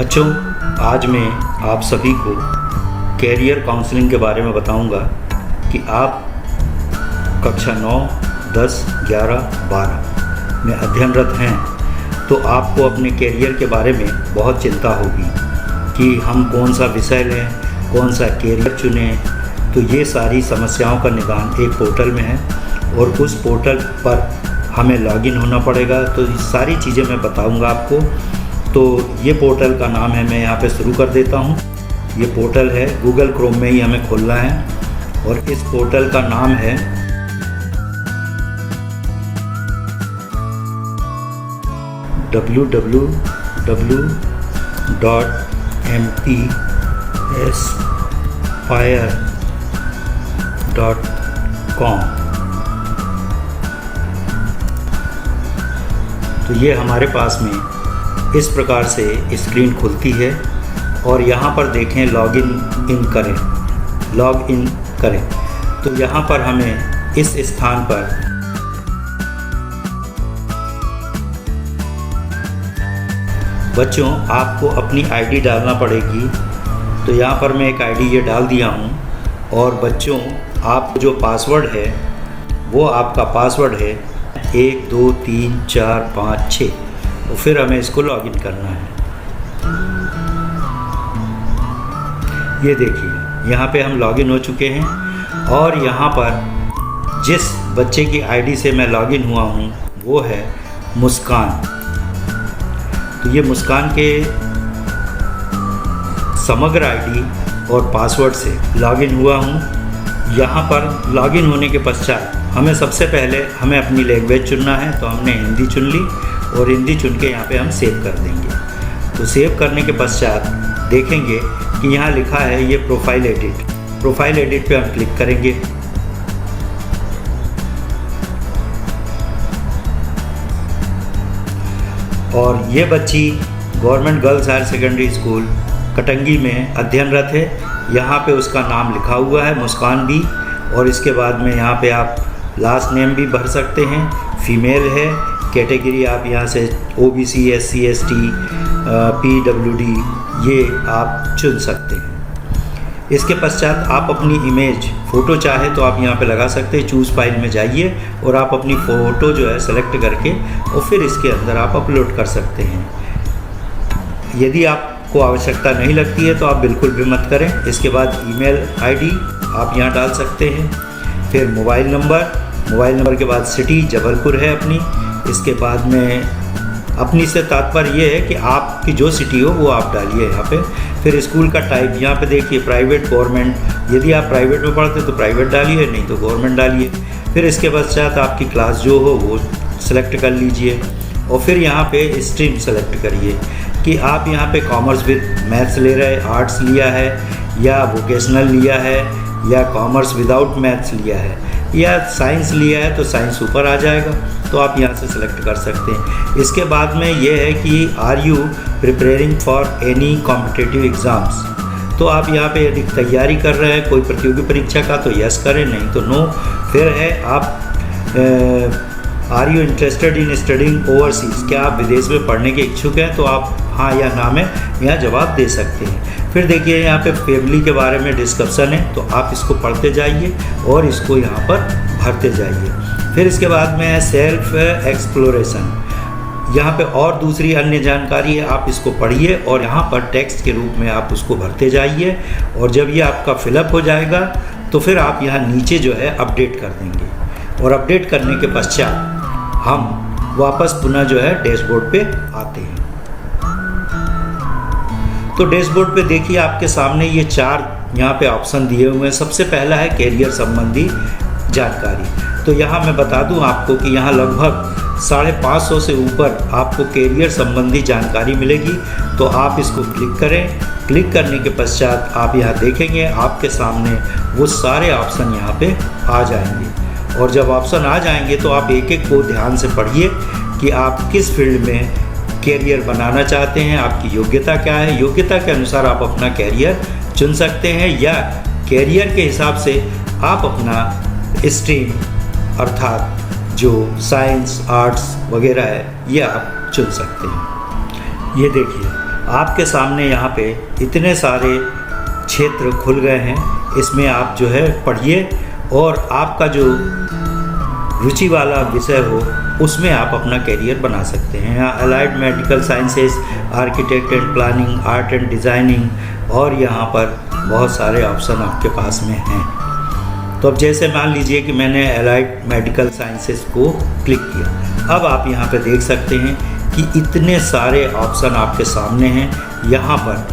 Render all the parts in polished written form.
बच्चों, आज मैं आप सभी को कैरियर काउंसलिंग के बारे में बताऊंगा कि आप कक्षा 9, 10, 11, 12 में अध्ययनरत हैं तो आपको अपने कैरियर के बारे में बहुत चिंता होगी कि हम कौन सा विषय लें, कौन सा कैरियर चुनें। तो ये सारी समस्याओं का निदान एक पोर्टल में है और उस पोर्टल पर हमें लॉगिन होना पड़ेगा। तो ये सारी चीज़ें मैं बताऊंगा आपको। तो ये पोर्टल का नाम है, मैं यहाँ पे शुरू कर देता हूँ। ये पोर्टल है, गूगल क्रोम में ही हमें खोलना है और इस पोर्टल का नाम है www.mpsaspire.com। तो ये हमारे पास में इस प्रकार से स्क्रीन खुलती है और यहाँ पर देखें लॉग इन करें। तो यहाँ पर हमें इस स्थान पर बच्चों आपको अपनी आईडी डालना पड़ेगी। तो यहाँ पर मैं एक आईडी ये डाल दिया हूँ और बच्चों आप जो पासवर्ड है वो आपका पासवर्ड है 1 2 3 4 5 6। तो फिर हमें इसको लॉगिन करना है। ये देखिए यहाँ पे हम लॉगिन हो चुके हैं और यहाँ पर जिस बच्चे की आईडी से मैं लॉगिन हुआ हूँ वो है मुस्कान। तो ये मुस्कान के समग्र आईडी और पासवर्ड से लॉगिन हुआ हूँ। यहाँ पर लॉगिन होने के पश्चात हमें सबसे पहले अपनी लैंग्वेज चुनना है। तो हमने हिंदी चुन ली और हिंदी चुन के यहाँ पे हम सेव कर देंगे। तो सेव करने के पश्चात देखेंगे कि यहाँ लिखा है ये प्रोफाइल एडिट पे हम क्लिक करेंगे। और ये बच्ची government girls higher secondary school Katangi में अध्ययनरत है। यहाँ पे उसका नाम लिखा हुआ है मुस्कान बी। और इसके बाद में यहाँ पे आप लास्ट नेम भी भर सकते हैं। फीमेल है, कैटेगरी आप यहाँ से OBC, SC, ST, PWD ये आप चुन सकते हैं। इसके पश्चात आप अपनी इमेज फ़ोटो चाहे तो आप यहाँ पे लगा सकते हैं। चूज़ फाइल में जाइए और आप अपनी फ़ोटो जो है सेलेक्ट करके और फिर इसके अंदर आप अपलोड कर सकते हैं। यदि आपको आवश्यकता नहीं लगती है तो आप बिल्कुल भी मत करें। इसके बाद ईमेल आईडी आप यहाँ डाल सकते हैं। फिर मोबाइल नंबर के बाद सिटी जबलपुर है अपनी। इसके बाद में अपनी से तात्पर्य ये है कि आपकी जो सिटी हो वो आप डालिए यहाँ पे। फिर स्कूल का टाइप यहाँ पे देखिए, प्राइवेट, गवर्नमेंट। यदि आप प्राइवेट में पढ़ते तो प्राइवेट डालिए, नहीं तो गवर्नमेंट डालिए। फिर इसके पश्चात आपकी क्लास जो हो वो सेलेक्ट कर लीजिए और फिर यहाँ पे स्ट्रीम सेलेक्ट करिए कि आप यहाँ पे कॉमर्स विद मैथ्स ले रहे हैं, आर्ट्स लिया है या वोकेशनल लिया है या कॉमर्स विदाउट मैथ्स लिया है या साइंस लिया है। तो साइंस ऊपर आ जाएगा, तो आप यहाँ से सेलेक्ट कर सकते हैं। इसके बाद में ये है कि are you preparing for any competitive exams. तो आप यहाँ पे यदि तैयारी कर रहे हैं कोई प्रतियोगी परीक्षा का तो यस करें, नहीं तो नो। फिर है आप are you interested in studying overseas, क्या आप विदेश में पढ़ने के इच्छुक हैं, तो आप हाँ या ना में यहाँ जवाब दे सकते हैं। फिर देखिए यहाँ पे फैमिली के बारे में डिस्क्रिप्शन है, तो आप इसको पढ़ते जाइए और इसको यहाँ पर भरते जाइए। फिर इसके बाद में है सेल्फ एक्सप्लोरेशन। यहाँ पे और दूसरी अन्य जानकारी है, आप इसको पढ़िए और यहाँ पर टेक्स्ट के रूप में आप उसको भरते जाइए। और जब ये आपका फिलअप हो जाएगा तो फिर आप यहाँ नीचे जो है अपडेट कर देंगे और अपडेट करने के पश्चात हम वापस पुनः जो है डैशबोर्ड पे आते हैं। तो डैशबोर्ड पे देखिए आपके सामने ये 4 यहाँ पे ऑप्शन दिए हुए हैं। सबसे पहला है कैरियर संबंधी जानकारी। तो यहाँ मैं बता दूँ आपको कि यहाँ लगभग 550 से ऊपर आपको कैरियर संबंधी जानकारी मिलेगी। तो आप इसको क्लिक करें। क्लिक करने के पश्चात आप यहाँ देखेंगे आपके सामने वो सारे ऑप्शन यहाँ पे आ जाएंगे। और जब ऑप्शन आ जाएंगे तो आप एक एक को ध्यान से पढ़िए कि आप किस फील्ड में कैरियर बनाना चाहते हैं, आपकी योग्यता क्या है। योग्यता के अनुसार आप अपना कैरियर चुन सकते हैं या कैरियर के हिसाब से आप अपना स्ट्रीम अर्थात जो साइंस, आर्ट्स वगैरह है ये आप चुन सकते हैं। ये देखिए आपके सामने यहाँ पे इतने सारे क्षेत्र खुल गए हैं। इसमें आप जो है पढ़िए और आपका जो रुचि वाला विषय हो उसमें आप अपना करियर बना सकते हैं। यहाँ allied medical sciences, architect and planning, art and designing और यहाँ पर बहुत सारे ऑप्शन आपके पास में हैं। तो अब जैसे मान लीजिए कि मैंने अलाइड मेडिकल साइंसेस को क्लिक किया, अब आप यहाँ पे देख सकते हैं कि इतने सारे ऑप्शन आपके सामने हैं। यहाँ पर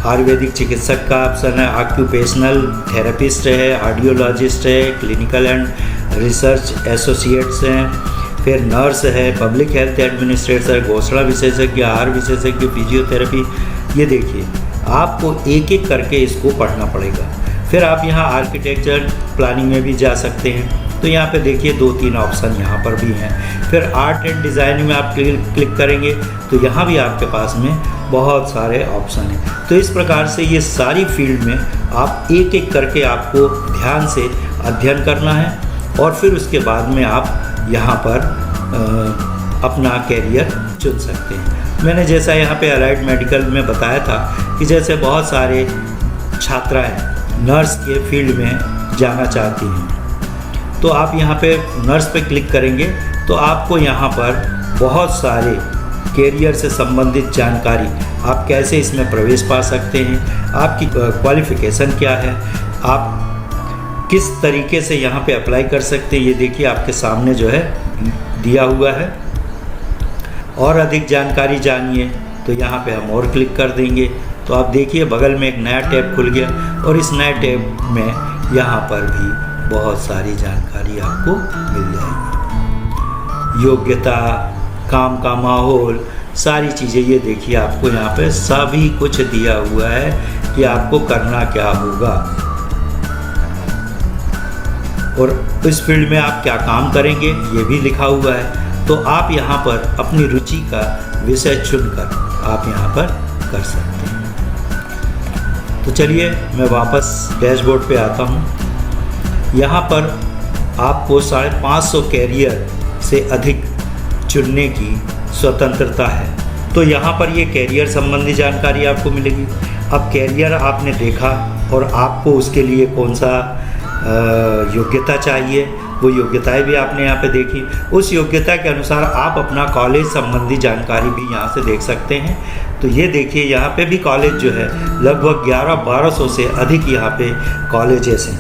आयुर्वेदिक चिकित्सक का ऑप्शन है, ऑक्यूपेशनल थेरेपिस्ट है, ऑडियोलॉजिस्ट है, क्लिनिकल एंड रिसर्च एसोसिएट्स हैं, फिर नर्स है, पब्लिक हेल्थ एडमिनिस्ट्रेटर, घोषणा विशेषज्ञ, आहार विशेषज्ञ, फिजियोथेरेपी। ये देखिए आपको एक एक करके इसको पढ़ना पड़ेगा। फिर आप यहाँ आर्किटेक्चर प्लानिंग में भी जा सकते हैं। तो यहाँ पे देखिए 2-3 ऑप्शन यहाँ पर भी हैं। फिर आर्ट एंड डिज़ाइनिंग में आप क्लिक करेंगे तो यहाँ भी आपके पास में बहुत सारे ऑप्शन हैं। तो इस प्रकार से ये सारी फील्ड में आप एक एक करके आपको ध्यान से अध्ययन करना है और फिर उसके बाद में आप यहाँ पर अपना कैरियर चुन सकते हैं। मैंने जैसा यहाँ पे अलाइड मेडिकल में बताया था कि जैसे बहुत सारे छात्राएँ नर्स के फील्ड में जाना चाहती हैं, तो आप यहाँ पे नर्स पे क्लिक करेंगे तो आपको यहाँ पर बहुत सारे कैरियर से संबंधित जानकारी, आप कैसे इसमें प्रवेश पा सकते हैं, आपकी क्वालिफ़िकेशन क्या है, आप किस तरीके से यहाँ पे अप्लाई कर सकते हैं, ये देखिए आपके सामने जो है दिया हुआ है। और अधिक जानकारी जानिए तो यहाँ पे हम और क्लिक कर देंगे तो आप देखिए बगल में एक नया टैब खुल गया और इस नए टैब में यहाँ पर भी बहुत सारी जानकारी आपको मिल जाएगी। योग्यता, काम का माहौल, सारी चीज़ें ये देखिए आपको यहाँ पे सभी कुछ दिया हुआ है कि आपको करना क्या होगा और इस फील्ड में आप क्या काम करेंगे ये भी लिखा हुआ है। तो आप यहाँ पर अपनी रुचि का विषय चुनकर आप यहाँ पर कर सकते हैं। तो चलिए मैं वापस डैशबोर्ड पे आता हूँ। यहाँ पर आपको 550 कैरियर से अधिक चुनने की स्वतंत्रता है। तो यहाँ पर ये कैरियर संबंधी जानकारी आपको मिलेगी। अब कैरियर आपने देखा और आपको उसके लिए कौन सा योग्यता चाहिए, वो योग्यताएं भी आपने यहाँ पे देखी। उस योग्यता के अनुसार आप अपना कॉलेज संबंधी जानकारी भी यहाँ से देख सकते हैं। तो ये देखिए यहाँ पे भी कॉलेज जो है लगभग 1100-1200 से अधिक यहाँ पे कॉलेजेस हैं।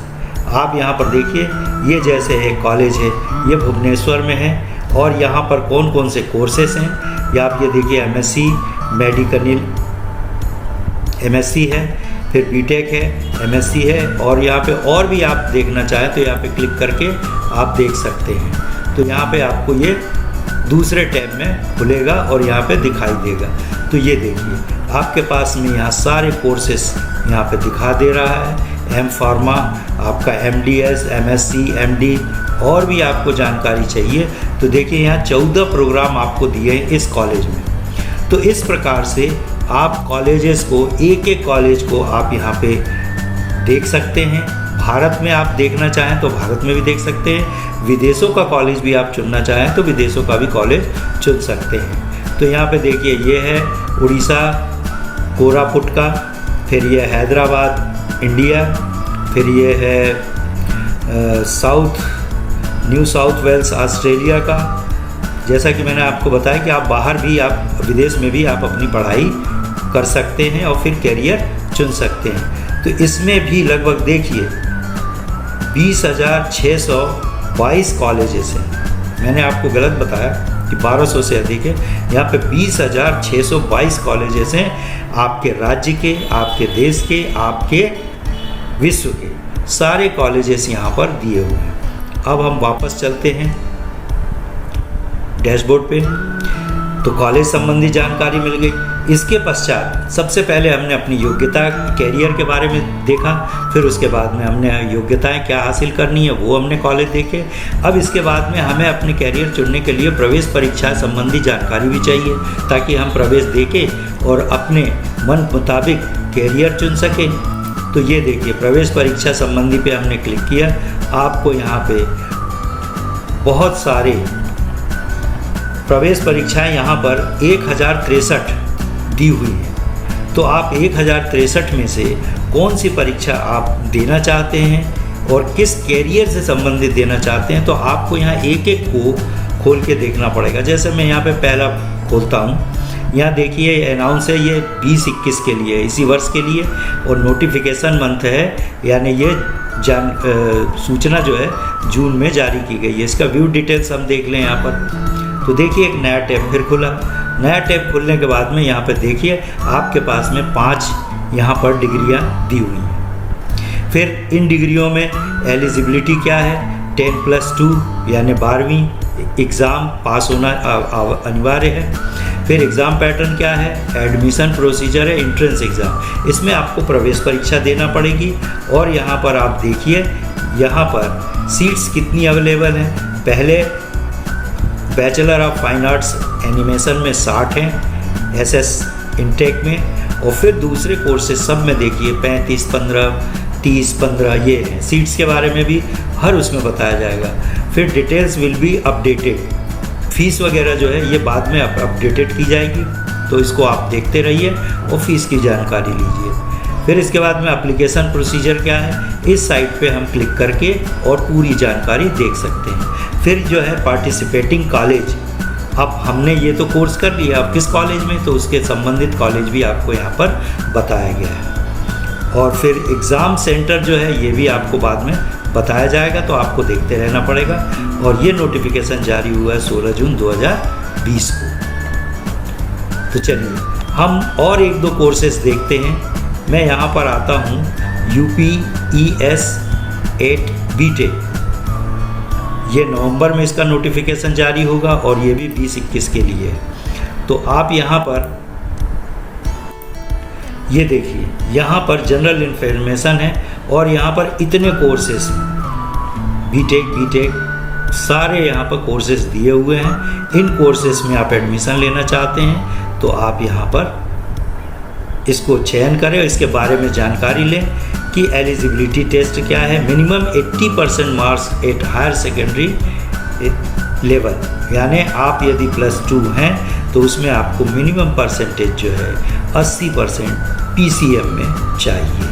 आप यहाँ पर देखिए ये जैसे है कॉलेज है, ये भुवनेश्वर में है और यहाँ पर कौन कौन से कोर्सेस हैं या आप ये देखिए MSc मेडिकल MSc है, फिर बीटेक है, MSc है और यहाँ पे और भी आप देखना चाहें तो यहाँ पे क्लिक करके आप देख सकते हैं। तो यहाँ पे आपको ये दूसरे टैब में खुलेगा और यहाँ पे दिखाई देगा। तो ये देखिए आपके पास में यहाँ सारे कोर्सेस यहाँ पे दिखा दे रहा है। एम फार्मा, आपका MDS, MSc, MD और भी आपको जानकारी चाहिए तो देखिए यहाँ 14 प्रोग्राम आपको दिए हैं इस कॉलेज में। तो इस प्रकार से आप कॉलेजेस को एक एक कॉलेज को आप यहाँ पे देख सकते हैं। भारत में आप देखना चाहें तो भारत में भी देख सकते हैं, विदेशों का कॉलेज भी आप चुनना चाहें तो विदेशों का भी कॉलेज चुन सकते हैं। तो यहाँ पे देखिए ये है उड़ीसा कोरापुट का, फिर ये हैदराबाद इंडिया, फिर ये है न्यू साउथ वेल्स ऑस्ट्रेलिया का। जैसा कि मैंने आपको बताया कि आप बाहर भी, आप विदेश में भी आप अपनी पढ़ाई कर सकते हैं और फिर कैरियर चुन सकते हैं। तो इसमें भी लगभग देखिए 20,622 कॉलेजेस हैं। मैंने आपको गलत बताया कि 1200 से अधिक है, यहाँ पे 20,622 कॉलेजेस हैं आपके राज्य के, आपके देश के, आपके विश्व के सारे कॉलेजेस यहाँ पर दिए हुए हैं। अब हम वापस चलते हैं डैशबोर्ड पे। तो कॉलेज संबंधी जानकारी मिल गई। इसके पश्चात सबसे पहले हमने अपनी योग्यता कैरियर के बारे में देखा, फिर उसके बाद में हमने योग्यताएं क्या हासिल करनी है वो हमने कॉलेज देखे। अब इसके बाद में हमें अपनी कैरियर चुनने के लिए प्रवेश परीक्षा संबंधी जानकारी भी चाहिए ताकि हम प्रवेश देके और अपने मन मुताबिक कैरियर चुन सकें। तो ये देखिए प्रवेश परीक्षा संबंधी पे हमने क्लिक किया। आपको यहाँ पे बहुत सारे प्रवेश परीक्षाएं यहाँ पर 1063 दी हुई हैं। तो आप 1063 में से कौन सी परीक्षा आप देना चाहते हैं और किस कैरियर से संबंधित देना चाहते हैं, तो आपको यहाँ एक एक को खोल के देखना पड़ेगा। जैसे मैं यहाँ पे पहला खोलता हूँ, यहाँ देखिए अनाउंस है, ये 2021 के लिए, इसी वर्ष के लिए, और नोटिफिकेशन मंथ है, यानी ये सूचना जो है जून में जारी की गई है। इसका व्यू डिटेल्स हम देख लें यहाँ पर। तो देखिए एक नया टैब फिर खुला। नया टैब खुलने के बाद में यहाँ पर देखिए आपके पास में 5 यहाँ पर डिग्रियाँ दी हुई हैं। फिर इन डिग्रियों में एलिजिबिलिटी क्या है, 10+2 यानी 12वीं एग्ज़ाम पास होना अनिवार्य है। फिर एग्ज़ाम पैटर्न क्या है, एडमिशन प्रोसीजर है, एंट्रेंस एग्ज़ाम, इसमें आपको प्रवेश परीक्षा देना पड़ेगी। और यहाँ पर आप देखिए यहाँ पर सीट्स कितनी अवेलेबल हैं। पहले bachelor of fine arts animation में 60 हैं एसएस इनटेक में, और फिर दूसरे कोर्सेज सब में देखिए 35, 15, 30, 15 ये हैं। सीट्स के बारे में भी हर उसमें बताया जाएगा। फिर details will be updated, fees वगैरह जो है ये बाद में अपडेटेड की जाएगी, तो इसको आप देखते रहिए और फीस की जानकारी लीजिए। फिर इसके बाद में एप्लीकेशन प्रोसीजर क्या है, इस साइट पे हम क्लिक करके और पूरी जानकारी देख सकते हैं। फिर जो है पार्टिसिपेटिंग कॉलेज, अब हमने ये तो कोर्स कर लिया, अब किस कॉलेज में, तो उसके संबंधित कॉलेज भी आपको यहाँ पर बताया गया है। और फिर एग्ज़ाम सेंटर जो है ये भी आपको बाद में बताया जाएगा, तो आपको देखते रहना पड़ेगा। और ये नोटिफिकेशन जारी हुआ है 16 जून 2020 को। तो चलिए हम और 1-2 कोर्सेज देखते हैं। मैं यहाँ पर आता हूँ UPES 8 BTech, ये नवंबर में इसका नोटिफिकेशन जारी होगा और ये भी 2021 के लिए है। तो आप यहाँ पर ये देखिए, यहाँ पर जनरल इन्फॉर्मेशन है और यहाँ पर इतने कोर्सेस बीटेक सारे यहाँ पर कोर्सेज दिए हुए हैं। इन कोर्सेज में आप एडमिशन लेना चाहते हैं तो आप यहाँ पर इसको चयन करें और इसके बारे में जानकारी लें कि एलिजिबिलिटी टेस्ट क्या है। Minimum 80% marks at higher secondary level, यानी आप यदि +2 हैं तो उसमें आपको मिनिमम परसेंटेज जो है 80% PCM में चाहिए।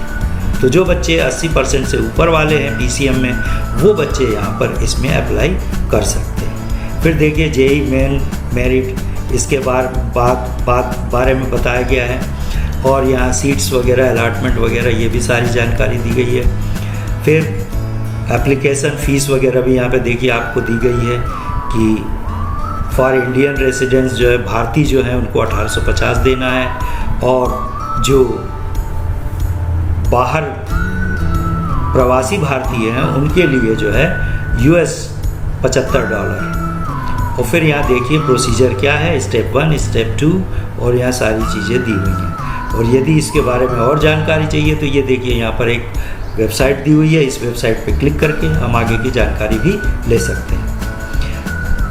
तो जो बच्चे 80% से ऊपर वाले हैं PCM में, वो बच्चे यहाँ पर इसमें अप्लाई कर सकते हैं। फिर देखिए JEE मेन मेरिट, इसके बारे में बताया गया है और यहाँ सीट्स वगैरह, अलॉटमेंट वगैरह, ये भी सारी जानकारी दी गई है। फिर एप्लीकेशन फ़ीस वगैरह भी यहाँ पे देखिए आपको दी गई है कि फॉर इंडियन रेसिडेंट्स जो है, भारतीय जो है, उनको 1850 देना है, और जो बाहर प्रवासी भारतीय हैं उनके लिए जो है US $75। और फिर यहाँ देखिए प्रोसीजर क्या है, स्टेप 1, स्टेप 2, और यहाँ सारी चीज़ें दी हुई हैं। और यदि इसके बारे में और जानकारी चाहिए तो ये देखिए यहाँ पर एक वेबसाइट दी हुई है, इस वेबसाइट पे क्लिक करके हम आगे की जानकारी भी ले सकते हैं।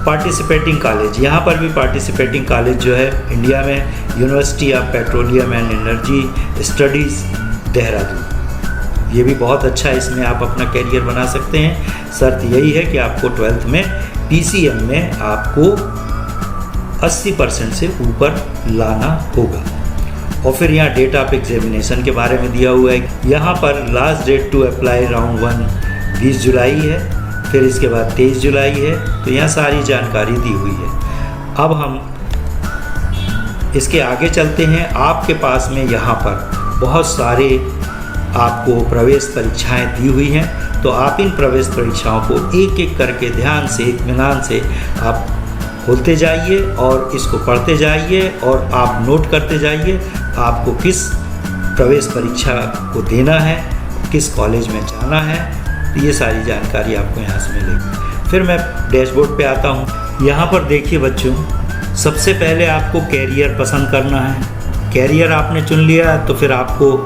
पार्टिसिपेटिंग कॉलेज, यहाँ पर भी पार्टिसिपेटिंग कॉलेज जो है इंडिया में university of petroleum and energy studies Dehradun, ये भी बहुत अच्छा है, इसमें आप अपना कैरियर बना सकते हैं। शर्त यही है कि आपको 12th में PCM में आपको 80% से ऊपर लाना होगा। और फिर यहाँ डेट ऑफ एग्जामिनेशन के बारे में दिया हुआ है। यहाँ पर last date to apply round 1 20 जुलाई है, फिर इसके बाद 23 जुलाई है। तो यहाँ सारी जानकारी दी हुई है। अब हम इसके आगे चलते हैं। आपके पास में यहाँ पर बहुत सारे आपको प्रवेश परीक्षाएं दी हुई हैं, तो आप इन प्रवेश परीक्षाओं को एक एक करके ध्यान से, इत्मीनान से आप खोलते जाइए और इसको पढ़ते जाइए और आप नोट करते जाइए आपको किस प्रवेश परीक्षा को देना है, किस कॉलेज में जाना है। तो ये सारी जानकारी आपको यहाँ से मिलेगी। फिर मैं डैशबोर्ड पे आता हूँ। यहाँ पर देखिए बच्चों, सबसे पहले आपको कैरियर पसंद करना है। कैरियर आपने चुन लिया तो फिर आपको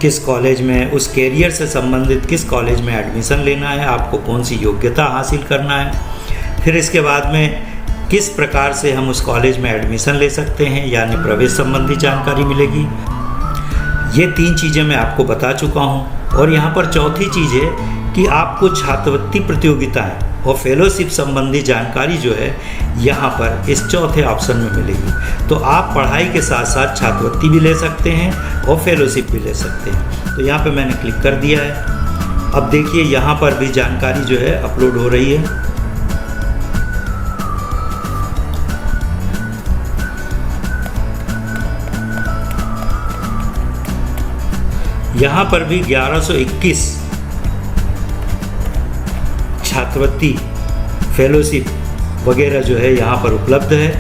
किस कॉलेज में, उस कैरियर से संबंधित किस कॉलेज में एडमिशन लेना है, आपको कौन सी योग्यता हासिल करना है। फिर इसके बाद में किस प्रकार से हम उस कॉलेज में एडमिशन ले सकते हैं, यानी प्रवेश संबंधी जानकारी मिलेगी। ये 3 चीज़ें मैं आपको बता चुका हूँ। और यहाँ पर चौथी चीज़ है कि आपको छात्रवृत्ति प्रतियोगिताएं और फेलोशिप संबंधी जानकारी जो है यहाँ पर इस चौथे ऑप्शन में मिलेगी। तो आप पढ़ाई के साथ साथ छात्रवृत्ति भी ले सकते हैं और फेलोशिप भी ले सकते हैं। तो यहाँ पे मैंने क्लिक कर दिया है। अब देखिए यहाँ पर भी जानकारी जो है अपलोड हो रही है। यहाँ पर भी 1121 छात्रवृत्ति फेलोशिप वगैरह जो है यहाँ पर उपलब्ध है।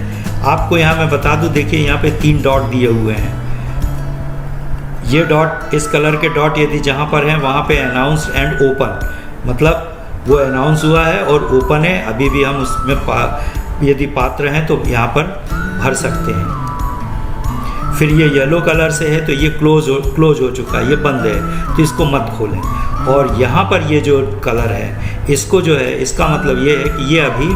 आपको यहाँ मैं बता दूँ, देखिए यहाँ पे 3 डॉट दिए हुए हैं। ये डॉट, इस कलर के डॉट यदि जहाँ पर हैं वहाँ पे अनाउंस्ड एंड ओपन, मतलब वो अनाउंस हुआ है और ओपन है, अभी भी हम उसमें यदि पात्र हैं तो यहाँ पर भर सकते हैं। फिर ये येलो कलर से है तो ये क्लोज हो चुका है, ये बंद है, तो इसको मत खोलें। और यहाँ पर ये जो कलर है इसको जो है, इसका मतलब ये है कि ये अभी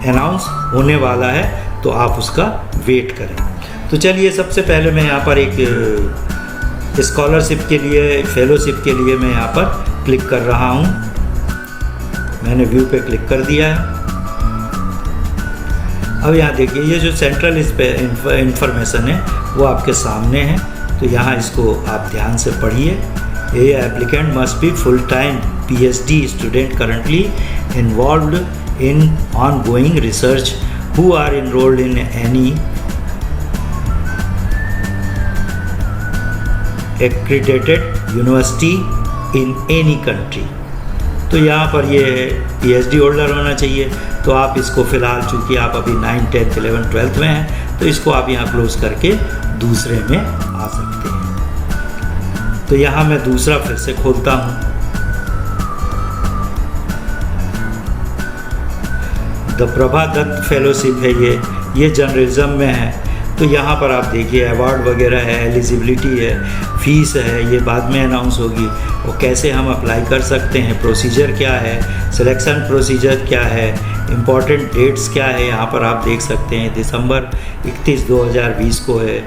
अनाउंस होने वाला है, तो आप उसका वेट करें। तो चलिए सबसे पहले मैं यहाँ पर एक स्कॉलरशिप के लिए, फेलोशिप के लिए मैं यहाँ पर क्लिक कर रहा हूँ। मैंने व्यू पे क्लिक कर दिया है। अब यहाँ देखिए ये जो सेंट्रल इस पे इंफॉर्मेशन है वो आपके सामने है, तो यहाँ इसको आप ध्यान से पढ़िए। A applicant must be full time PhD student currently involved in ongoing research who are enrolled in any accredited university in any country. तो यहाँ पर ये PhD होल्डर होना चाहिए। तो आप इसको फ़िलहाल, चूँकि आप अभी 9, 10, 11, 12 में हैं, तो इसको आप यहाँ क्लोज करके दूसरे में आ सकते हैं। तो यहाँ मैं दूसरा फिर से खोलता हूँ। द प्रभा दत्त फेलोशिप है ये जर्नलिज्म में है। तो यहाँ पर आप देखिए अवार्ड वगैरह है, एलिजिबिलिटी है, फीस है, ये बाद में अनाउंस होगी। और कैसे हम अप्लाई कर सकते हैं, प्रोसीजर क्या है, सिलेक्शन प्रोसीजर क्या है, इम्पॉर्टेंट डेट्स क्या है, यहाँ पर आप देख सकते हैं। दिसंबर 31, 2020 को है।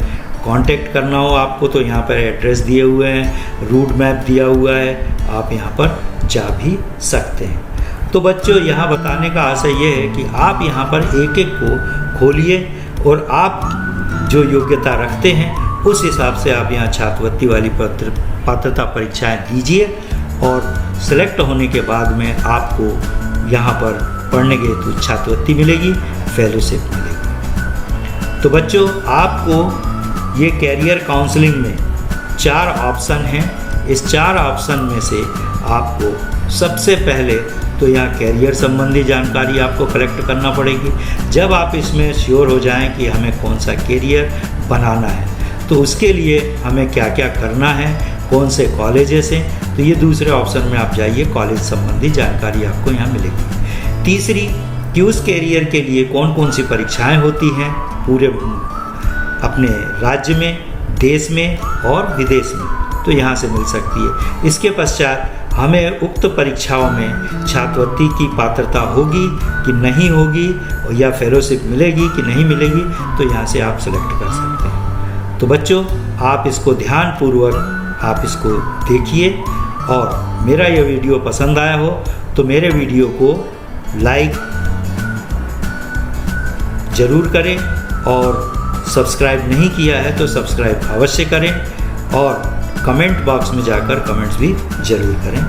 कांटेक्ट करना हो आपको तो यहाँ पर एड्रेस दिए हुए हैं, रूट मैप दिया हुआ है, आप यहाँ पर जा भी सकते हैं। तो बच्चों, यहाँ बताने का आशय ये है कि आप यहाँ पर एक एक को खोलिए और आप जो योग्यता रखते हैं उस हिसाब से आप यहाँ छात्रवृत्ति वाली पात्रता परीक्षाएं दीजिए, और सिलेक्ट होने के बाद में आपको यहाँ पर पढ़ने के हेतु छात्रवृत्ति मिलेगी, फेलोशिप मिलेगी। तो बच्चों, आपको ये कैरियर काउंसलिंग में 4 ऑप्शन हैं। इस 4 ऑप्शन में से आपको सबसे पहले तो यहाँ कैरियर संबंधी जानकारी आपको कलेक्ट करना पड़ेगी। जब आप इसमें श्योर हो जाएं कि हमें कौन सा कैरियर बनाना है, तो उसके लिए हमें क्या क्या करना है, कौन से कॉलेजेस हैं, तो ये दूसरे ऑप्शन में आप जाइए, कॉलेज संबंधी जानकारी आपको यहाँ मिलेगी। तीसरी, कि उस कैरियर के लिए कौन कौन सी परीक्षाएं होती हैं पूरे अपने राज्य में, देश में और विदेश में, तो यहाँ से मिल सकती है। इसके पश्चात हमें उक्त परीक्षाओं में छात्रवृत्ति की पात्रता होगी कि नहीं होगी, या फेलोशिप मिलेगी कि नहीं मिलेगी, तो यहाँ से आप सेलेक्ट कर सकते हैं। तो बच्चों, आप इसको ध्यानपूर्वक आप इसको देखिए, और मेरा यह वीडियो पसंद आया हो तो मेरे वीडियो को लाइक ज़रूर करें, और सब्सक्राइब नहीं किया है तो सब्सक्राइब अवश्य करें, और कमेंट बॉक्स में जाकर कमेंट्स भी ज़रूर करें।